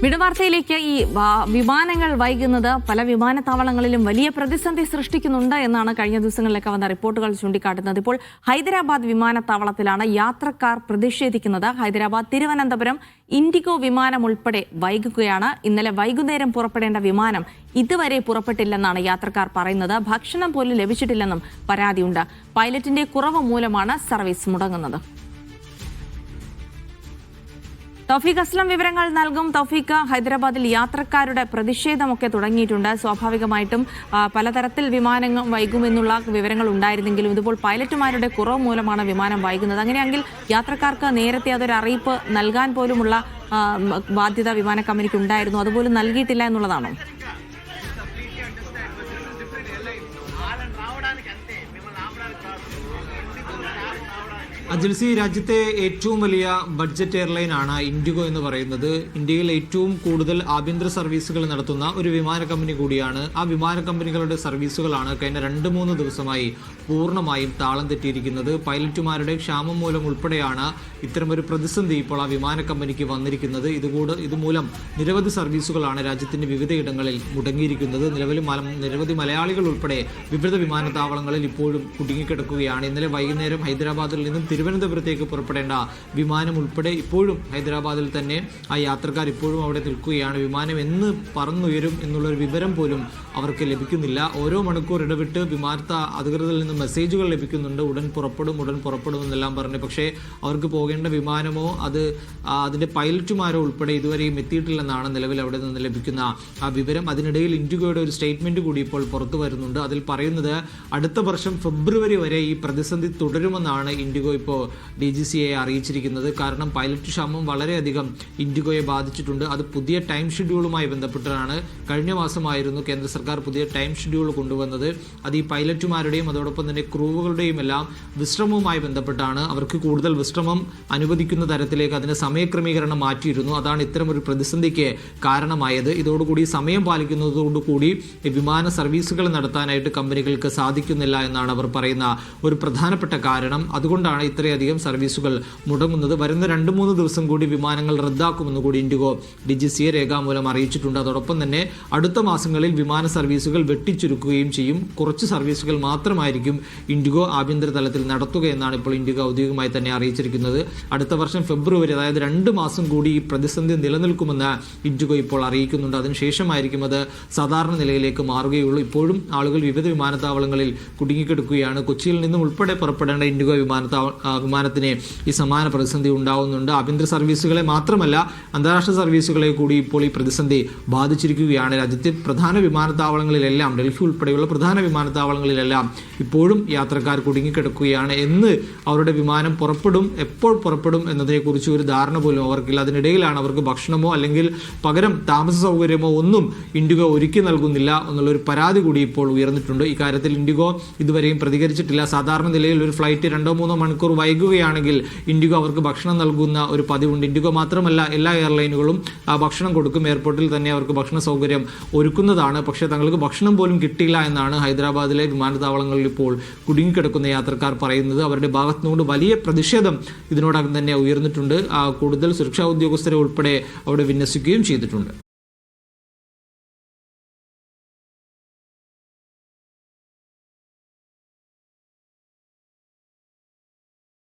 വിടുവാർത്തയിലേക്ക് ഈ വിമാനങ്ങൾ വൈകുന്നത് പല വിമാനത്താവളങ്ങളിലും വലിയ പ്രതിസന്ധി സൃഷ്ടിക്കുന്നുണ്ട് എന്നാണ് കഴിഞ്ഞ ദിവസങ്ങളിലൊക്കെ വന്ന റിപ്പോർട്ടുകൾ ചൂണ്ടിക്കാട്ടുന്നത്. ഇപ്പോൾ ഹൈദരാബാദ് വിമാനത്താവളത്തിലാണ് യാത്രക്കാർ പ്രതിഷേധിക്കുന്നത്. ഹൈദരാബാദ് തിരുവനന്തപുരം ഇൻഡിഗോ വിമാനം ഉൾപ്പെടെ വൈകുകയാണ്. ഇന്നലെ വൈകുന്നേരം പുറപ്പെടേണ്ട വിമാനം ഇതുവരെ പുറപ്പെട്ടില്ലെന്നാണ് യാത്രക്കാർ പറയുന്നത്. ഭക്ഷണം പോലും ലഭിച്ചിട്ടില്ലെന്നും പരാതിയുണ്ട്. പൈലറ്റിന്റെ കുറവ് മൂലമാണ് സർവീസ് മുടങ്ങുന്നത്. തൗഫീഖ് അസ്ലം വിവരങ്ങൾ നൽകും. തൗഫീഖ്, ഹൈദരാബാദിൽ യാത്രക്കാരുടെ പ്രതിഷേധമൊക്കെ തുടങ്ങിയിട്ടുണ്ട്. സ്വാഭാവികമായിട്ടും പലതരത്തിൽ വിമാനങ്ങൾ വൈകുമെന്നുള്ള വിവരങ്ങൾ ഉണ്ടായിരുന്നെങ്കിലും ഇതിപ്പോൾ പൈലറ്റുമാരുടെ കുറവ് മൂലമാണ് വിമാനം വൈകുന്നത്. അങ്ങനെയെങ്കിൽ യാത്രക്കാർക്ക് നേരത്തെ അതൊരു അറിയിപ്പ് നൽകാൻ പോലുമുള്ള ബാധ്യത വിമാന കമ്പനിക്ക് ഉണ്ടായിരുന്നു. അതുപോലും നൽകിയിട്ടില്ല എന്നുള്ളതാണോ? അജിൽസി, രാജ്യത്തെ ഏറ്റവും വലിയ ബഡ്ജറ്റ് എയർലൈൻ ആണ് ഇൻഡിഗോ എന്ന് പറയുന്നത്. ഇന്ത്യയിൽ ഏറ്റവും കൂടുതൽ ആഭ്യന്തര സർവീസുകൾ നടത്തുന്ന ഒരു വിമാന കമ്പനി കൂടിയാണ്. ആ വിമാന കമ്പനികളുടെ സർവീസുകളാണ് കഴിഞ്ഞ 2-3 ദിവസമായി പൂർണ്ണമായും താളം തെറ്റിയിരിക്കുന്നത്. പൈലറ്റുമാരുടെ ക്ഷാമം മൂലം ഉൾപ്പെടെയാണ് ഇത്തരമൊരു പ്രതിസന്ധി ഇപ്പോൾ ആ വിമാന കമ്പനിക്ക് വന്നിരിക്കുന്നത്. ഇതുമൂലം നിരവധി സർവീസുകളാണ് രാജ്യത്തിന്റെ വിവിധയിടങ്ങളിൽ മുടങ്ങിയിരിക്കുന്നത്. നിരവധി മലയാളികൾ ഉൾപ്പെടെ വിവിധ വിമാനത്താവളങ്ങളിൽ ഇപ്പോഴും കുടുങ്ങിക്കിടക്കുകയാണ്. ഇന്നലെ വൈകുന്നേരം ഹൈദരാബാദിൽ നിന്നും തിരുവനന്തപുരത്തേക്ക് പുറപ്പെടേണ്ട വിമാനം ഉൾപ്പെടെ ഇപ്പോഴും ഹൈദരാബാദിൽ തന്നെ ആ യാത്രക്കാർ ഇപ്പോഴും അവിടെ നിൽക്കുകയാണ്. വിമാനം എന്ന് പറന്നുയരും എന്നുള്ളൊരു വിവരം പോലും അവർക്ക് ലഭിക്കുന്നില്ല. ഓരോ മണിക്കൂർ ഇടവിട്ട് വിമാനത്താ അധികൃതരിൽ നിന്ന് മെസ്സേജുകൾ ലഭിക്കുന്നുണ്ട്, ഉടൻ പുറപ്പെടും എന്നെല്ലാം പറഞ്ഞു. പക്ഷേ അവർക്ക് പോകേണ്ട വിമാനമോ അതിന്റെ പൈലറ്റുമാരോ ഉൾപ്പെടെ ഇതുവരെയും എത്തിയിട്ടില്ലെന്നാണ് നിലവിൽ അവിടെ നിന്ന് ലഭിക്കുന്ന ആ വിവരം. അതിനിടയിൽ ഇൻഡിഗോയുടെ ഒരു സ്റ്റേറ്റ്മെന്റ് കൂടി ഇപ്പോൾ പുറത്തു വരുന്നുണ്ട്. അതിൽ പറയുന്നത് അടുത്ത വർഷം ഫെബ്രുവരി വരെ ഈ പ്രതിസന്ധി തുടരുമെന്നാണ് ഇൻഡിഗോ ഇപ്പോൾ DGCA അറിയിച്ചിരിക്കുന്നത്. കാരണം പൈലറ്റ് ക്ഷാമം വളരെയധികം ഇൻഡിഗോയെ ബാധിച്ചിട്ടുണ്ട്. അത് പുതിയ ടൈം ഷെഡ്യൂളുമായി ബന്ധപ്പെട്ടാണ്. കഴിഞ്ഞ മാസമായിരുന്നു കേന്ദ്ര സർക്കാർ പുതിയ ടൈം ഷെഡ്യൂൾ കൊണ്ടുവന്നത്. അത് ഈ പൈലറ്റുമാരുടെയും അതോടൊപ്പം തന്നെ ക്രൂവുകളുടെയും എല്ലാം വിശ്രമവുമായി ബന്ധപ്പെട്ടാണ്. അവർക്ക് കൂടുതൽ വിശ്രമം അനുവദിക്കുന്ന തരത്തിലേക്ക് അതിന്റെ സമയക്രമീകരണം മാറ്റിയിരുന്നു. അതാണ് ഇത്തരം ഒരു പ്രതിസന്ധിക്ക് കാരണമായത്. ഇതോടുകൂടി സമയം പാലിക്കുന്നതോടുകൂടി വിമാന സർവീസുകൾ നടത്താനായിട്ട് കമ്പനികൾക്ക് സാധിക്കുന്നില്ല എന്നാണ് അവർ പറയുന്ന ഒരു പ്രധാനപ്പെട്ട കാരണം. അതുകൊണ്ടാണ് ഇത്രയധികം സർവീസുകൾ മുടങ്ങുന്നത്. വരുന്ന 2-3 ദിവസം കൂടി വിമാനങ്ങൾ റദ്ദാക്കുമെന്ന് കൂടി ഇൻഡിഗോ DGCA രേഖാമൂലം അറിയിച്ചിട്ടുണ്ട്. അതോടൊപ്പം തന്നെ അടുത്ത മാസങ്ങളിൽ വിമാന സർവീസുകൾ വെട്ടിച്ചുരുക്കുകയും ചെയ്യും. കുറച്ച് സർവീസുകൾ മാത്രമായിരിക്കും ഇൻഡിഗോ ആഭ്യന്തര തലത്തിൽ നടത്തുക എന്നാണ് ഇപ്പോൾ ഇൻഡിഗോ ഔദ്യോഗികമായി തന്നെ അറിയിച്ചിരിക്കുന്നത്. അടുത്ത വർഷം ഫെബ്രുവരി, അതായത് 2 മാസം കൂടി ഈ പ്രതിസന്ധി നിലനിൽക്കുമെന്ന് ഇൻഡിഗോ ഇപ്പോൾ അറിയിക്കുന്നുണ്ട്. അതിനുശേഷമായിരിക്കും അത് സാധാരണ നിലയിലേക്ക് മാറുകയുള്ളൂ. ഇപ്പോഴും ആളുകൾ വിവിധ വിമാനത്താവളങ്ങളിൽ കുടുങ്ങിക്കിടക്കുകയാണ്. കൊച്ചിയിൽ നിന്നും ഉൾപ്പെടെ പുറപ്പെടേണ്ട ഇൻഡിഗോ വിമാനത്തിന് ഈ സമാന പ്രതിസന്ധി ഉണ്ടാവുന്നുണ്ട്. ആഭ്യന്തര സർവീസുകളെ മാത്രമല്ല അന്താരാഷ്ട്ര സർവീസുകളെ കൂടി ഇപ്പോൾ ഈ പ്രതിസന്ധി ബാധിച്ചിരിക്കുകയാണ്. രാജ്യത്തെ പ്രധാന വിമാനത്താവളങ്ങളിലെല്ലാം, ഡൽഹി ഉൾപ്പെടെയുള്ള പ്രധാന വിമാനത്താവളങ്ങളിലെല്ലാം ഇപ്പോഴും യാത്രക്കാർ കുടുങ്ങിക്കിടക്കുകയാണ്. എന്ന് അവരുടെ വിമാനം പുറപ്പെടും, എപ്പോൾ പുറപ്പെടും എന്നതിനെക്കുറിച്ച് ഒരു ധാരണ പോലും അവർക്കില്ല. അതിനിടയിലാണ് അവർക്ക് ഭക്ഷണമോ അല്ലെങ്കിൽ പകരം താമസ സൗകര്യമോ ഒന്നും ഇൻഡിഗോ ഒരുക്കി നൽകുന്നില്ല എന്നുള്ളൊരു പരാതി കൂടി ഇപ്പോൾ ഉയർന്നിട്ടുണ്ട്. ഇക്കാര്യത്തിൽ ഇൻഡിഗോ ഇതുവരെയും പ്രതികരിച്ചിട്ടില്ല. സാധാരണ നിലയിൽ ഒരു ഫ്ലൈറ്റ് 2-3 മണിക്കൂർ വൈകുകയാണെങ്കിൽ ഇൻഡിഗോ അവർക്ക് ഭക്ഷണം നൽകുന്ന ഒരു പതിവുണ്ട്. ഇൻഡിഗോ മാത്രമല്ല, എല്ലാ എയർലൈനുകളും ഭക്ഷണം കൊടുക്കും. എയർപോർട്ടിൽ തന്നെ അവർക്ക് ഭക്ഷണ സൗകര്യം ഒരുക്കുന്നതാണ്. പക്ഷേ തങ്ങൾക്ക് ഭക്ഷണം പോലും കിട്ടിയില്ല എന്നാണ് ഹൈദരാബാദിലെ വിമാനത്താവളങ്ങളിൽ ഇപ്പോൾ കുടുങ്ങിക്കിടക്കുന്ന യാത്രക്കാർ പറയുന്നത്. അവരുടെ ഭാഗത്തുനിന്നുകൊണ്ട് വലിയ പ്രതിഷേധം ഇതിനോടകം തന്നെ ഉയർന്നിട്ടുണ്ട്. കൂടുതൽ സുരക്ഷാ ഉദ്യോഗസ്ഥരെ ഉൾപ്പെടെ അവിടെ വിന്യസിക്കുകയും ചെയ്തിട്ടുണ്ട്.